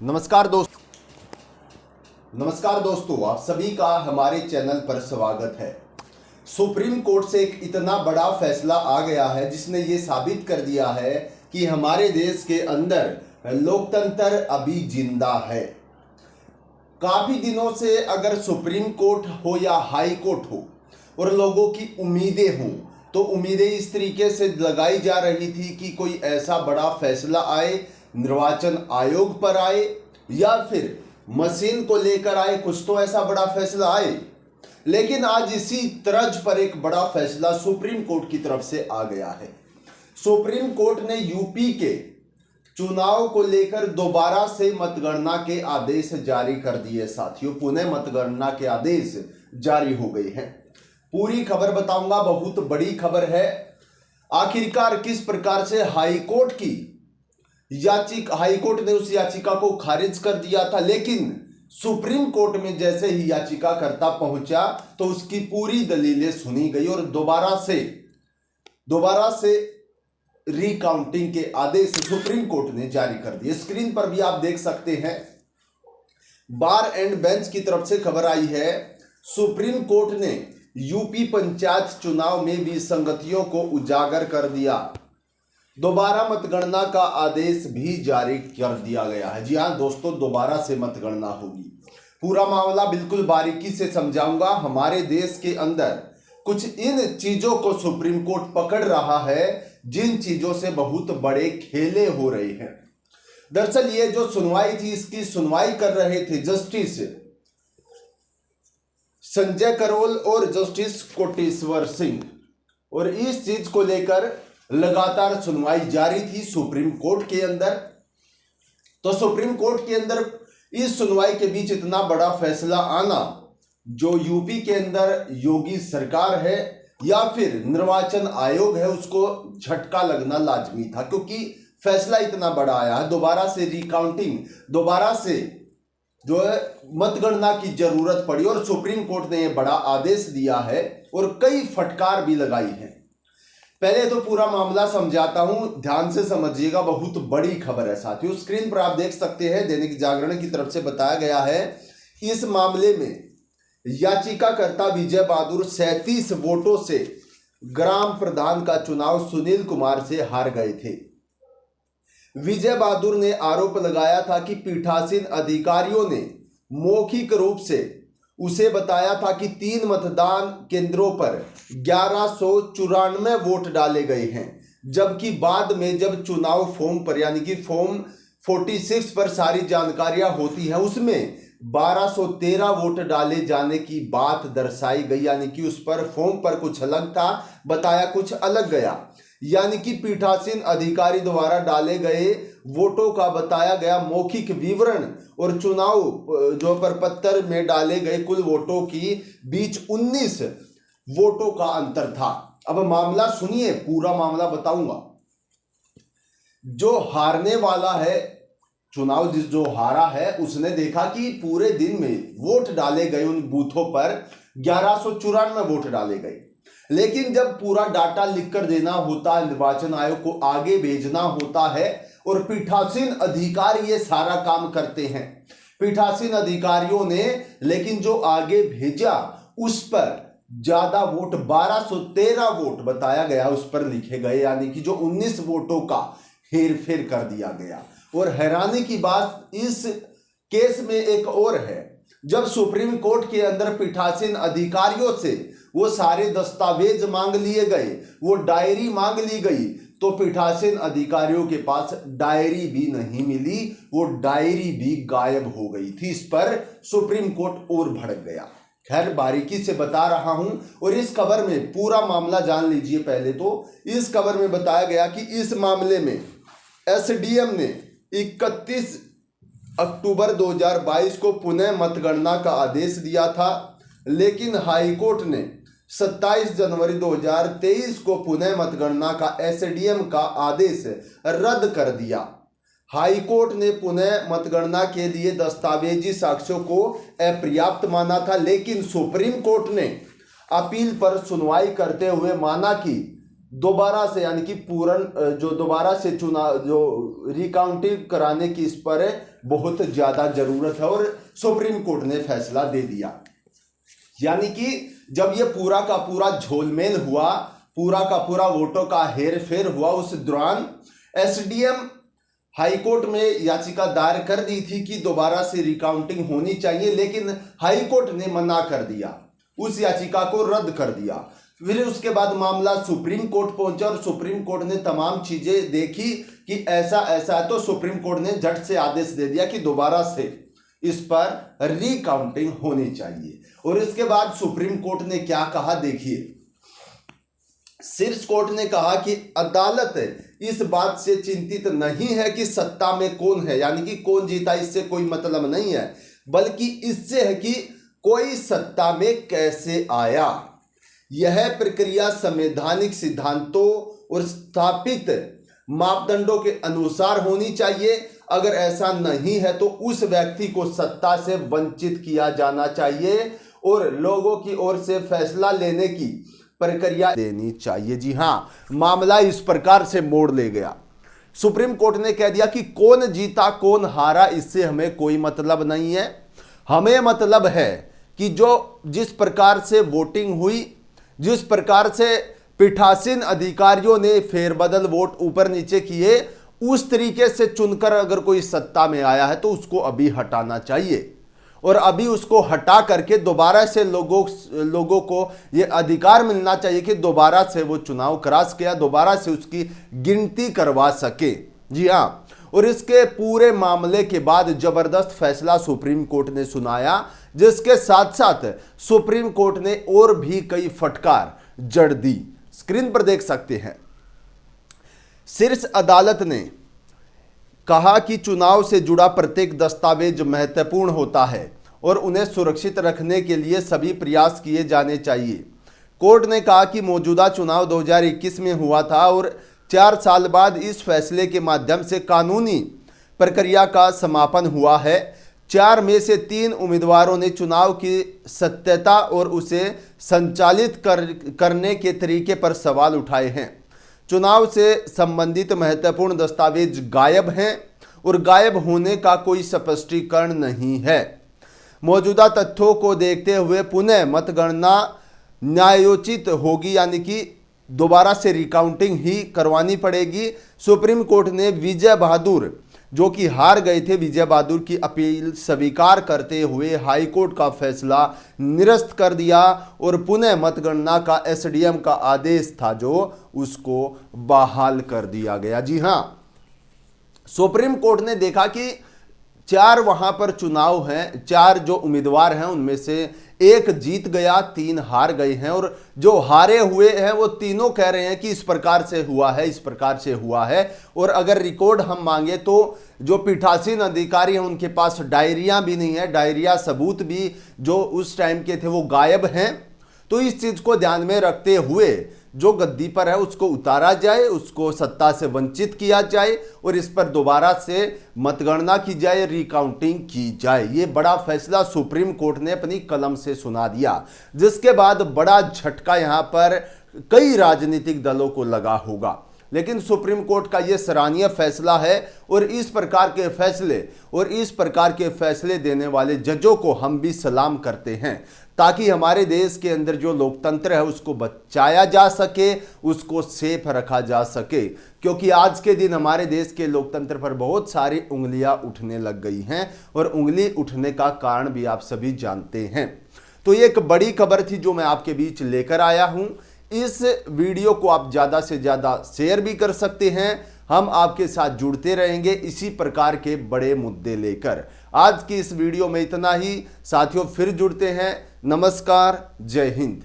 नमस्कार दोस्तों, आप सभी का हमारे चैनल पर स्वागत है। सुप्रीम कोर्ट से एक इतना बड़ा फैसला आ गया है जिसने ये साबित कर दिया है कि हमारे देश के अंदर लोकतंत्र अभी जिंदा है। काफी दिनों से अगर सुप्रीम कोर्ट हो या हाई कोर्ट हो और लोगों की उम्मीदें हों तो उम्मीदें इस तरीके से लगाई जा रही थी कि कोई ऐसा बड़ा फैसला आए, निर्वाचन आयोग पर आए या फिर मशीन को लेकर आए, कुछ तो ऐसा बड़ा फैसला आए। लेकिन आज इसी तर्ज पर एक बड़ा फैसला सुप्रीम कोर्ट की तरफ से आ गया है। सुप्रीम कोर्ट ने यूपी के चुनाव को लेकर दोबारा से मतगणना के आदेश जारी कर दिए। साथियों, पुनः मतगणना के आदेश जारी हो गए हैं। पूरी खबर बताऊंगा, बहुत बड़ी खबर है। आखिरकार किस प्रकार से हाई कोर्ट ने उस याचिका को खारिज कर दिया था, लेकिन सुप्रीम कोर्ट में जैसे ही याचिकाकर्ता पहुंचा तो उसकी पूरी दलीलें सुनी गई और दोबारा से रिकाउंटिंग के आदेश सुप्रीम कोर्ट ने जारी कर दिए। स्क्रीन पर भी आप देख सकते हैं, बार एंड बेंच की तरफ से खबर आई है। सुप्रीम कोर्ट ने यूपी पंचायत चुनाव में विसंगतियों को उजागर कर दिया। दोबारा मतगणना का आदेश भी जारी कर दिया गया है। जी हाँ दोस्तों, दोबारा से मतगणना होगी। पूरा मामला बिल्कुल बारीकी से समझाऊंगा। हमारे देश के अंदर कुछ इन चीजों को सुप्रीम कोर्ट पकड़ रहा है जिन चीजों से बहुत बड़े खेले हो रहे हैं। दरअसल ये जो सुनवाई थी, इसकी सुनवाई कर रहे थे जस्टिस संजय करोल और जस्टिस कोटेश्वर सिंह, और इस चीज को लेकर लगातार सुनवाई जारी थी सुप्रीम कोर्ट के अंदर। तो सुप्रीम कोर्ट के अंदर इस सुनवाई के बीच इतना बड़ा फैसला आना, जो यूपी के अंदर योगी सरकार है या फिर निर्वाचन आयोग है, उसको झटका लगना लाजमी था, क्योंकि फैसला इतना बड़ा आया है। दोबारा से रिकाउंटिंग, दोबारा से जो है मतगणना की जरूरत पड़ी और सुप्रीम कोर्ट ने यह बड़ा आदेश दिया है और कई फटकार भी लगाई है। पहले तो पूरा मामला समझाता हूं, ध्यान से समझिएगा, बहुत बड़ी खबर है साथियों। स्क्रीन पर आप देख सकते हैं, दैनिक जागरण की तरफ से बताया गया है। इस मामले में याचिकाकर्ता विजय बहादुर 37 वोटों से ग्राम प्रधान का चुनाव सुनील कुमार से हार गए थे। विजय बहादुर ने आरोप लगाया था कि पीठासीन अधिकारियों ने मौखिक रूप से उसे बताया था कि 3 मतदान केंद्रों पर 1194 वोट डाले गए हैं, जबकि बाद में जब चुनाव फॉर्म पर यानी कि फॉर्म 46 पर सारी जानकारियां होती है, उसमें 1213 वोट डाले जाने की बात दर्शाई गई। यानी कि उस पर फॉर्म पर कुछ अलग था, बताया कुछ अलग गया। यानी कि पीठासीन अधिकारी द्वारा डाले गए वोटों का बताया गया मौखिक विवरण और चुनाव जो प्रपत्र में डाले गए कुल वोटों की बीच 19 वोटों का अंतर था। अब मामला सुनिए, पूरा मामला बताऊंगा। जो हारने वाला है चुनाव, जो हारा है, उसने देखा कि पूरे दिन में वोट डाले गए उन बूथों पर 1194 वोट डाले गए, लेकिन जब पूरा डाटा लिखकर देना होता है, निर्वाचन आयोग को आगे भेजना होता है और पीठासीन अधिकारी ये सारा काम करते हैं। पीठासीन अधिकारियों ने लेकिन जो आगे भेजा उस पर ज्यादा वोट 1213 वोट बताया गया उस पर लिखे गए, यानी कि जो 19 वोटों का हेरफेर कर दिया गया। और हैरानी की बात इस केस में एक और है, जब सुप्रीम कोर्ट के अंदर पीठासीन अधिकारियों से वो सारे दस्तावेज मांग लिए गए, वो डायरी मांग ली गई, तो पीठासीन अधिकारियों के पास डायरी भी नहीं मिली, वो डायरी भी गायब हो गई थी। इस पर सुप्रीम कोर्ट और भड़क गया। खैर, बारीकी से बता रहा हूं और इस खबर में पूरा मामला जान लीजिए। पहले तो इस खबर में बताया गया कि इस मामले में एसडीएम ने 31 अक्टूबर 2022 को पुनः मतगणना का आदेश दिया था, लेकिन हाईकोर्ट ने 27 जनवरी 2023 को पुनः मतगणना का एसडीएम का आदेश रद्द कर दिया। हाईकोर्ट ने पुनः मतगणना के लिए दस्तावेजी साक्ष्यों को अपर्याप्त माना था, लेकिन सुप्रीम कोर्ट ने अपील पर सुनवाई करते हुए माना कि दोबारा से यानी कि जो दोबारा से चुनाव जो रिकाउंटिंग कराने की इस पर बहुत ज्यादा जरूरत है और सुप्रीम कोर्ट ने फैसला दे दिया। यानी कि जब ये पूरा का पूरा झोलमेल हुआ, पूरा का पूरा वोटों का हेर फेर हुआ, उस दौरान एसडीएम हाईकोर्ट में याचिका दायर कर दी थी कि दोबारा से रिकाउंटिंग होनी चाहिए, लेकिन हाईकोर्ट ने मना कर दिया, उस याचिका को रद्द कर दिया। फिर उसके बाद मामला सुप्रीम कोर्ट पहुंचा और सुप्रीम कोर्ट ने तमाम चीजें देखी कि ऐसा ऐसा है, तो सुप्रीम कोर्ट ने झट से आदेश दे दिया कि दोबारा से इस पर रिकाउंटिंग होनी चाहिए। और इसके बाद सुप्रीम कोर्ट ने क्या कहा देखिए। शीर्ष कोर्ट ने कहा कि अदालत इस बात से चिंतित नहीं है कि सत्ता में कौन है, यानी कि कौन जीता, इससे कोई मतलब नहीं है, बल्कि इससे है कि कोई सत्ता में कैसे आया। यह प्रक्रिया संवैधानिक सिद्धांतों और स्थापित मापदंडों के अनुसार होनी चाहिए। अगर ऐसा नहीं है तो उस व्यक्ति को सत्ता से वंचित किया जाना चाहिए और लोगों की ओर से फैसला लेने की प्रक्रिया देनी चाहिए। जी हाँ, मामला इस प्रकार से मोड़ ले गया। सुप्रीम कोर्ट ने कह दिया कि कौन जीता कौन हारा इससे हमें कोई मतलब नहीं है, हमें मतलब है कि जिस प्रकार से वोटिंग हुई, जिस प्रकार से पीठासीन अधिकारियों ने फेरबदल वोट ऊपर नीचे किए, उस तरीके से चुनकर अगर कोई सत्ता में आया है तो उसको अभी हटाना चाहिए और अभी उसको हटा करके दोबारा से लोगों को ये अधिकार मिलना चाहिए कि दोबारा से वो चुनाव करा सके या दोबारा से उसकी गिनती करवा सके। जी हाँ, और इसके पूरे मामले के बाद जबरदस्त फैसला सुप्रीम कोर्ट ने सुनाया, जिसके साथ साथ सुप्रीम कोर्ट ने और भी कई फटकार जड़ दी। स्क्रीन पर देख सकते हैं। शीर्ष अदालत ने कहा कि चुनाव से जुड़ा प्रत्येक दस्तावेज महत्वपूर्ण होता है और उन्हें सुरक्षित रखने के लिए सभी प्रयास किए जाने चाहिए। कोर्ट ने कहा कि मौजूदा चुनाव 2021 में हुआ था और 4 साल बाद इस फैसले के माध्यम से कानूनी प्रक्रिया का समापन हुआ है। 4 में से 3 उम्मीदवारों ने चुनाव की सत्यता और उसे संचालित करने के तरीके पर सवाल उठाए हैं। चुनाव से संबंधित महत्वपूर्ण दस्तावेज गायब हैं और गायब होने का कोई स्पष्टीकरण नहीं है। मौजूदा तथ्यों को देखते हुए पुनः मतगणना न्यायोचित होगी, यानी कि दोबारा से रिकाउंटिंग ही करवानी पड़ेगी। सुप्रीम कोर्ट ने विजय बहादुर, जो कि हार गए थे, विजय बहादुर की अपील स्वीकार करते हुए हाईकोर्ट का फैसला निरस्त कर दिया और पुनः मतगणना का एसडीएम का आदेश था जो उसको बहाल कर दिया गया। जी हां, सुप्रीम कोर्ट ने देखा कि 4 वहां पर चुनाव हैं, 4 जो उम्मीदवार हैं उनमें से 1 जीत गया, 3 हार गए हैं और जो हारे हुए हैं वो तीनों कह रहे हैं कि इस प्रकार से हुआ है, इस प्रकार से हुआ है। और अगर रिकॉर्ड हम मांगे तो जो पीठासीन अधिकारी हैं उनके पास डायरिया भी नहीं है, डायरिया सबूत भी जो उस टाइम के थे वो गायब हैं। तो इस चीज को ध्यान में रखते हुए जो गद्दी पर है उसको उतारा जाए, उसको सत्ता से वंचित किया जाए और इस पर दोबारा से मतगणना की जाए, रिकाउंटिंग की जाए। ये बड़ा फैसला सुप्रीम कोर्ट ने अपनी कलम से सुना दिया, जिसके बाद बड़ा झटका यहां पर कई राजनीतिक दलों को लगा होगा। लेकिन सुप्रीम कोर्ट का यह सराहनीय फैसला है और इस प्रकार के फैसले देने वाले जजों को हम भी सलाम करते हैं, ताकि हमारे देश के अंदर जो लोकतंत्र है उसको बचाया जा सके, उसको सेफ रखा जा सके। क्योंकि आज के दिन हमारे देश के लोकतंत्र पर बहुत सारी उंगलियां उठने लग गई हैं और उंगली उठने का कारण भी आप सभी जानते हैं। तो ये एक बड़ी खबर थी जो मैं आपके बीच लेकर आया हूं। इस वीडियो को आप ज़्यादा से ज़्यादा शेयर भी कर सकते हैं। हम आपके साथ जुड़ते रहेंगे इसी प्रकार के बड़े मुद्दे लेकर। आज की इस वीडियो में इतना ही साथियों, फिर जुड़ते हैं। नमस्कार, जय हिंद।